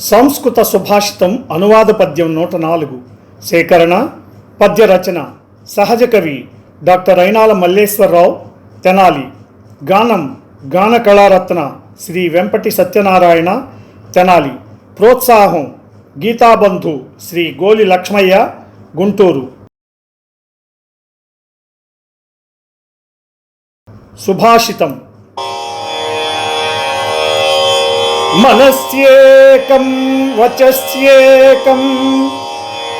సంస్కృత సుభాషితం అనువాద పద్యం 104 సేకరణ పద్య రచన సహజ కవి డాక్టర్ అయినాల మల్లేశ్వరరావు తెనాలి. గానం గాన కళారత్న శ్రీ వెంపటి సత్యనారాయణ తెనాలి. ప్రోత్సాహం గీతాబంధు శ్రీ గోలి లక్ష్మయ్య గుంటూరు. సుభాషితం. మనస్యేకం వచస్యేకం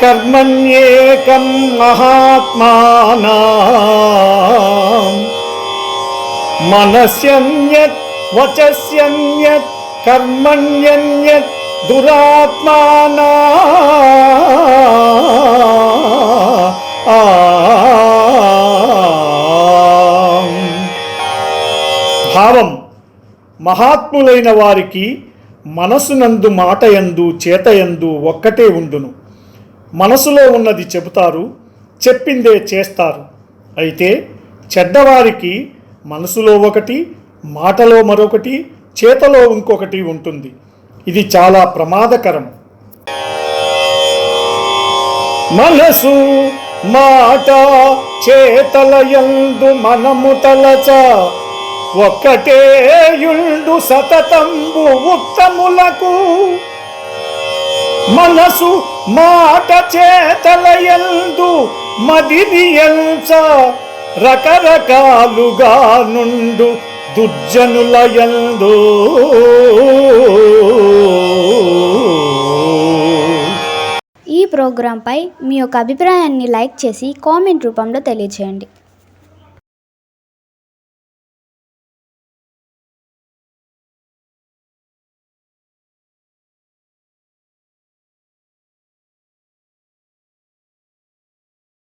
కర్మణ్యేకం మహాత్మానాం. మనస్యన్యత్ వచస్యన్యత్ కర్మణ్యన్యత్ దురాత్మానాం. భావం: మహాత్ములైన వారికి మనసునందు మాటయందు చేతయందు ఒక్కటే ఉండును. మనసులో ఉన్నది చెబుతారు, చెప్పిందే చేస్తారు. అయితే చెడ్డవారికి మనసులో ఒకటి, మాటలో మరొకటి, చేతలో ఇంకొకటి ఉంటుంది. ఇది చాలా ప్రమాదకరం. మనసు మాట చేతలయందు మనము తలచ ఒక్కటేయుండు సతతంబు ఉత్తములకు. మనసు మాట చేతలయందు మదినియంచ రకరకాలుగా నుండు దుర్జనులయందు. ఈ ప్రోగ్రాంపై మీ యొక్క అభిప్రాయాన్ని లైక్ చేసి కామెంట్ రూపంలో తెలియజేయండి.